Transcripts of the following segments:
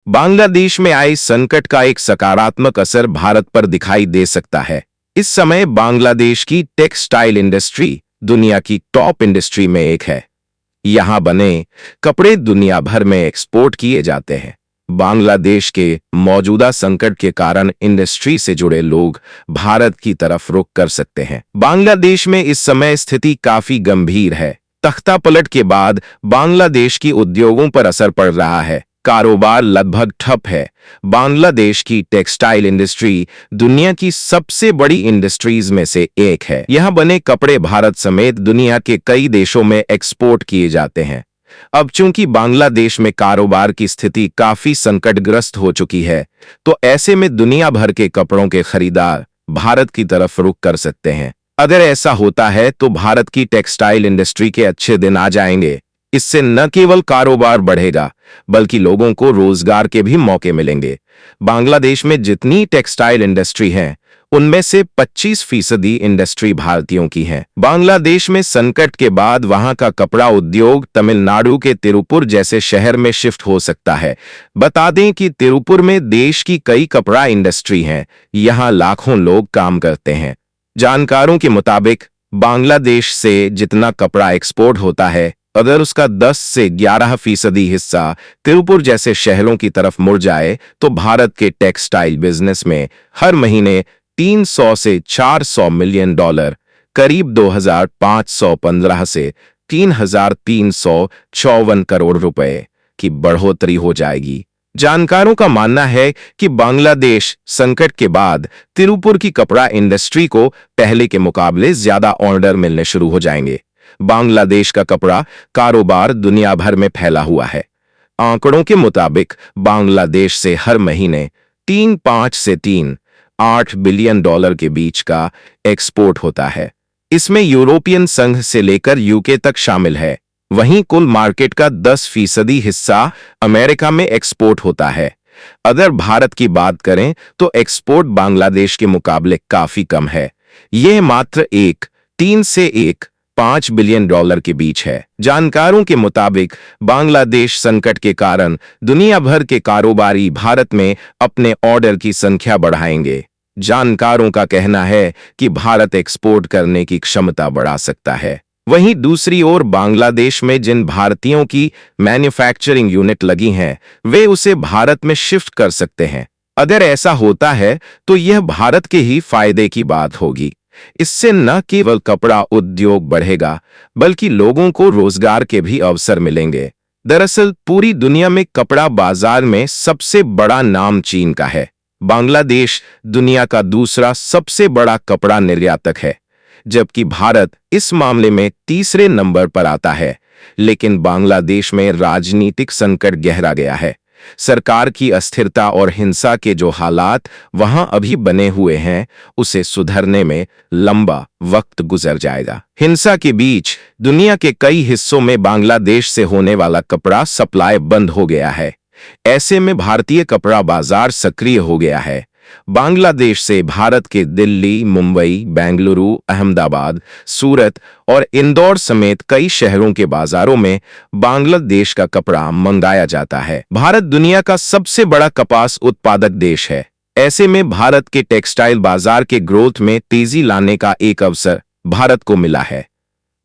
बांग्लादेश में आए संकट का एक सकारात्मक असर भारत पर दिखाई दे सकता है। इस समय बांग्लादेश की टेक्सटाइल इंडस्ट्री दुनिया की टॉप इंडस्ट्री में एक है। यहां बने कपड़े दुनिया भर में एक्सपोर्ट किए जाते हैं। बांग्लादेश के मौजूदा संकट के कारण इंडस्ट्री से जुड़े लोग भारत की तरफ रुख कर सकते हैं। बांग्लादेश में इस समय स्थिति काफी गंभीर है। तख्तापलट के बाद बांग्लादेश की उद्योगों पर असर पड़ रहा है। कारोबार लगभग ठप है। बांग्लादेश की टेक्सटाइल इंडस्ट्री दुनिया की सबसे बड़ी इंडस्ट्रीज में से एक है। यहां बने कपड़े भारत समेत दुनिया के कई देशों में एक्सपोर्ट किए जाते हैं। अब चूंकि बांग्लादेश में कारोबार की स्थिति काफी संकटग्रस्त हो चुकी है, तो ऐसे में दुनिया भर के कपड़ों के खरीदार भारत की तरफ रुख कर सकते हैं। अगर ऐसा होता है तो भारत की टेक्सटाइल इंडस्ट्री के अच्छे दिन आ जाएंगे। इससे न केवल कारोबार बढ़ेगा, बल्कि लोगों को रोजगार के भी मौके मिलेंगे। बांग्लादेश में जितनी टेक्सटाइल इंडस्ट्री है, उनमें से 25% इंडस्ट्री भारतीयों की है। बांग्लादेश में संकट के बाद वहां का कपड़ा उद्योग तमिलनाडु के तिरुपुर जैसे शहर में शिफ्ट हो सकता है। बता दें कि तिरुपुर में देश की कई कपड़ा इंडस्ट्री हैं। यहां लाखों लोग काम करते हैं। जानकारों के मुताबिक बांग्लादेश से जितना कपड़ा एक्सपोर्ट होता है, अगर उसका 10 से 11% हिस्सा तिरुपुर जैसे शहरों की तरफ मुड़ जाए, तो भारत के टेक्सटाइल बिजनेस में हर महीने 300 से 400 मिलियन डॉलर, करीब 2515 से 3354 करोड़ रुपए की बढ़ोतरी हो जाएगी। जानकारों का मानना है कि बांग्लादेश संकट के बाद तिरुपुर की कपड़ा इंडस्ट्री को पहले के मुकाबले ज्यादा ऑर्डर मिलने शुरू हो जाएंगे। बांग्लादेश का कपड़ा कारोबार दुनिया भर में फैला हुआ है। आंकड़ों के मुताबिक बांग्लादेश से हर महीने 3.5 से 3.8 बिलियन डॉलर के बीच का एक्सपोर्ट होता है। इसमें यूरोपियन संघ से लेकर यूके तक शामिल है। वहीं कुल मार्केट का 10% हिस्सा अमेरिका में एक्सपोर्ट होता है। अगर भारत की बात करें तो एक्सपोर्ट बांग्लादेश के मुकाबले काफी कम है। यह मात्र 3 से 1.5 बिलियन डॉलर के बीच है। जानकारों के मुताबिक बांग्लादेश संकट के कारण दुनिया भर के कारोबारी भारत में अपने ऑर्डर की संख्या बढ़ाएंगे। जानकारों का कहना है कि भारत एक्सपोर्ट करने की क्षमता बढ़ा सकता है। वहीं दूसरी ओर बांग्लादेश में जिन भारतीयों की मैन्युफैक्चरिंग यूनिट लगी हैं, वे उसे भारत में शिफ्ट कर सकते हैं। अगर ऐसा होता है तो यह भारत के ही फायदे की बात होगी। इससे न केवल कपड़ा उद्योग बढ़ेगा, बल्कि लोगों को रोजगार के भी अवसर मिलेंगे। दरअसल पूरी दुनिया में कपड़ा बाजार में सबसे बड़ा नाम चीन का है। बांग्लादेश दुनिया का दूसरा सबसे बड़ा कपड़ा निर्यातक है, जबकि भारत इस मामले में तीसरे नंबर पर आता है। लेकिन बांग्लादेश में राजनीतिक संकट गहरा गया है। सरकार की अस्थिरता और हिंसा के जो हालात वहां अभी बने हुए हैं, उसे सुधरने में लंबा वक्त गुजर जाएगा। हिंसा के बीच दुनिया के कई हिस्सों में बांग्लादेश से होने वाला कपड़ा सप्लाई बंद हो गया है। ऐसे में भारतीय कपड़ा बाजार सक्रिय हो गया है। बांग्लादेश से भारत के दिल्ली, मुंबई, बेंगलुरु, अहमदाबाद, सूरत और इंदौर समेत कई शहरों के बाजारों में बांग्लादेश का कपड़ा मंगाया जाता है। भारत दुनिया का सबसे बड़ा कपास उत्पादक देश है। ऐसे में भारत के टेक्सटाइल बाजार के ग्रोथ में तेजी लाने का एक अवसर भारत को मिला है।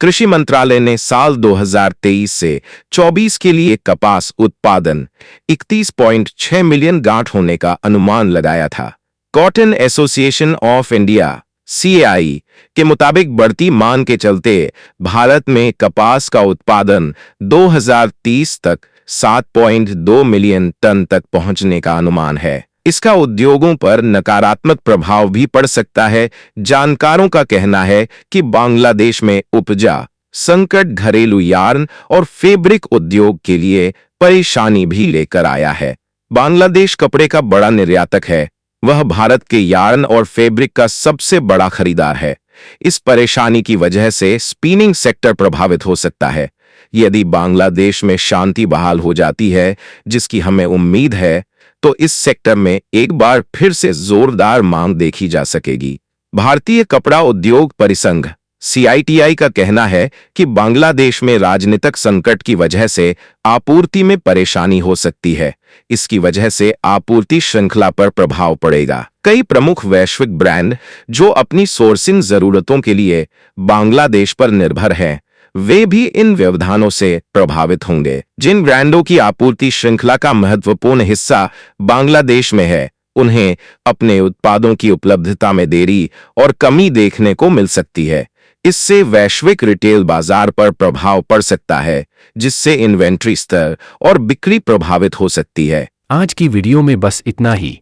कृषि मंत्रालय ने साल 2023 से 24 के लिए कपास उत्पादन 31.6 मिलियन गांठ होने का अनुमान लगाया था। Cotton association of India (CAI) के मुताबिक बढ़ती मांग के चलते भारत में कपास का उत्पादन 2030 तक 7.2 मिलियन टन तक पहुंचने का अनुमान है। इसका उद्योगों पर नकारात्मक प्रभाव भी पड़ सकता है। जानकारों का कहना है कि बांग्लादेश में उपजा संकट घरेलू यार्न और फैब्रिक उद्योग के लिए परेशानी भी लेकर आया है। बांग्लादेश कपड़े का बड़ा निर्यातक है। वह भारत के यार्न और फैब्रिक का सबसे बड़ा खरीदार है। इस परेशानी की वजह से स्पिनिंग सेक्टर प्रभावित हो सकता है। यदि बांग्लादेश में शांति बहाल हो जाती है, जिसकी हमें उम्मीद है, तो इस सेक्टर में एक बार फिर से जोरदार मांग देखी जा सकेगी। भारतीय कपड़ा उद्योग परिसंघ (CITI) का कहना है कि बांग्लादेश में राजनीतिक संकट की वजह से आपूर्ति में परेशानी हो सकती है। इसकी वजह से आपूर्ति श्रृंखला पर प्रभाव पड़ेगा। कई प्रमुख वैश्विक ब्रांड जो अपनी सोर्सिंग जरूरतों के लिए बांग्लादेश पर निर्भर हैं, वे भी इन व्यवधानों से प्रभावित होंगे। जिन ब्रांडों की आपूर्ति श्रृंखला का महत्वपूर्ण हिस्सा बांग्लादेश में है, उन्हें अपने उत्पादों की उपलब्धता में देरी और कमी देखने को मिल सकती है। इससे वैश्विक रिटेल बाजार पर प्रभाव पड़ सकता है, जिससे इन्वेंट्री स्तर और बिक्री प्रभावित हो सकती है। आज की वीडियो में बस इतना ही।